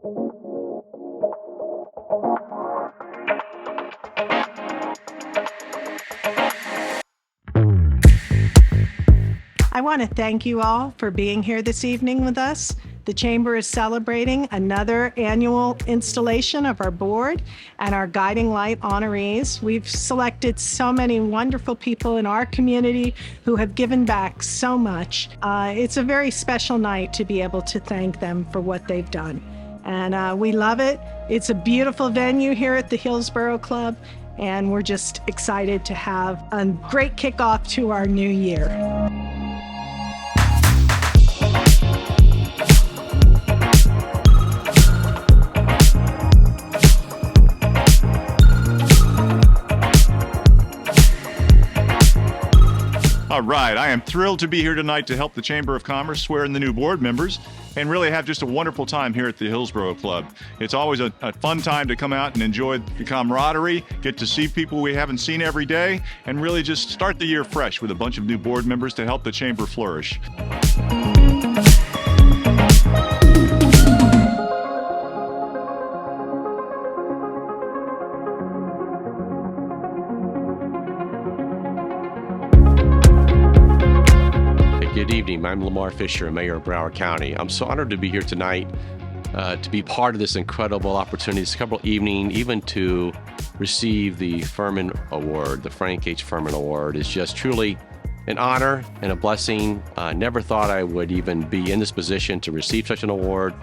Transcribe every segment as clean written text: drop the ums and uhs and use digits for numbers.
I want to thank you all for being here this evening with us. The Chamber is celebrating another annual installation of our board and our Guiding Light honorees. We've selected so many wonderful people in our community who have given back so much. It's a very special night to be able to thank them for what they've done. And we love it. It's a beautiful venue here at the Hillsborough Club, and we're just excited to have a great kickoff to our new year. All right, I am thrilled to be here tonight to help the Chamber of Commerce swear in the new board members and really have just a wonderful time here at the Hillsborough Club. It's always a fun time to come out and enjoy the camaraderie, get to see people we haven't seen every day, and really just start the year fresh with a bunch of new board members to help the Chamber flourish. Good evening. I'm Lamar Fisher, Mayor of Broward County. I'm so honored to be here tonight to be part of this incredible opportunity, this incredible evening, even to receive the Furman Award. The Frank H. Furman Award is just truly an honor and a blessing. I never thought I would even be in this position to receive such an award.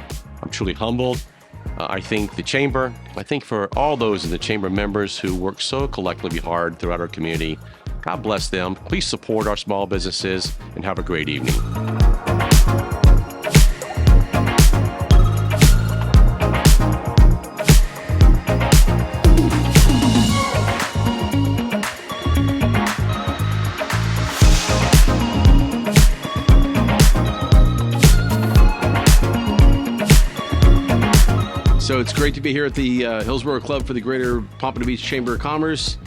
I'm truly humbled. I thank the Chamber. I thank for all those in the Chamber members who work so collectively hard throughout our community. God bless them. Please support our small businesses and have a great evening. So it's great to be here at the Hillsborough Club for the Greater Pompano Beach Chamber of Commerce.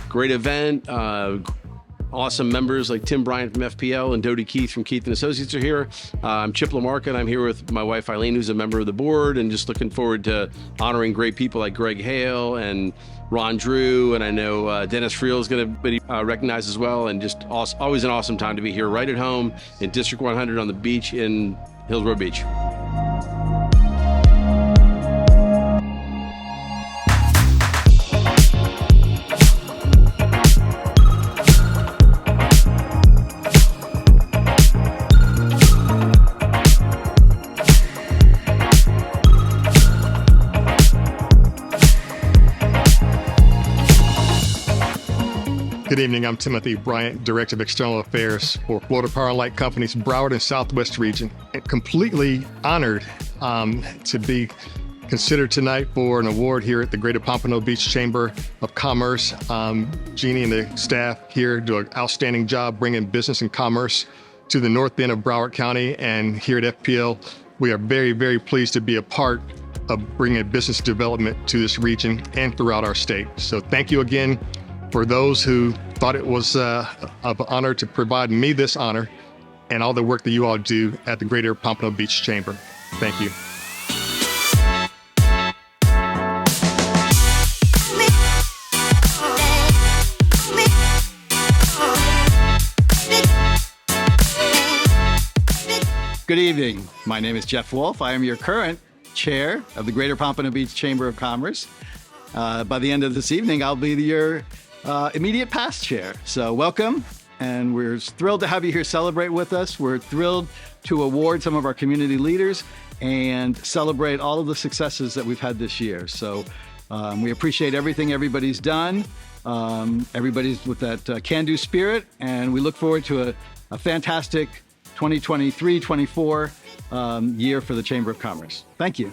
Great event. Awesome members like Tim Bryant from FPL and Dodie Keith from Keith & Associates are here. I'm Chip Lamarca, and I'm here with my wife Eileen, who's a member of the board, and just looking forward to honoring great people like Greg Hale and Ron Drew, and I know Dennis Friel is going to be recognized as well, and just always an awesome time to be here right at home in District 100 on the beach in Hillsborough Beach. Good evening, I'm Timothy Bryant, Director of External Affairs for Florida Power and Light Company's Broward and Southwest region. And completely honored to be considered tonight for an award here at the Greater Pompano Beach Chamber of Commerce. Jeannie and the staff here do an outstanding job bringing business and commerce to the north end of Broward County, and here at FPL, we are very, very pleased to be a part of bringing business development to this region and throughout our state. So thank you again for those who thought it was of an honor to provide me this honor and all the work that you all do at the Greater Pompano Beach Chamber. Thank you. Good evening. My name is Jeff Wolf. I am your current chair of the Greater Pompano Beach Chamber of Commerce. By the end of this evening, I'll be your immediate past chair. So welcome, and we're thrilled to have you here celebrate with us. We're thrilled to award some of our community leaders and celebrate all of the successes that we've had this year. So we appreciate everything everybody's done. Everybody's with that can-do spirit, and we look forward to a fantastic 2023-24 year for the Chamber of Commerce. Thank you.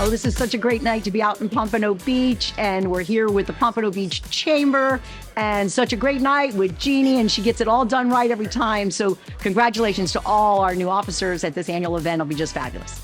Oh, this is such a great night to be out in Pompano Beach, and we're here with the Pompano Beach Chamber, and such a great night with Jeannie, and she gets it all done right every time. So congratulations to all our new officers at this annual event. It'll be just fabulous.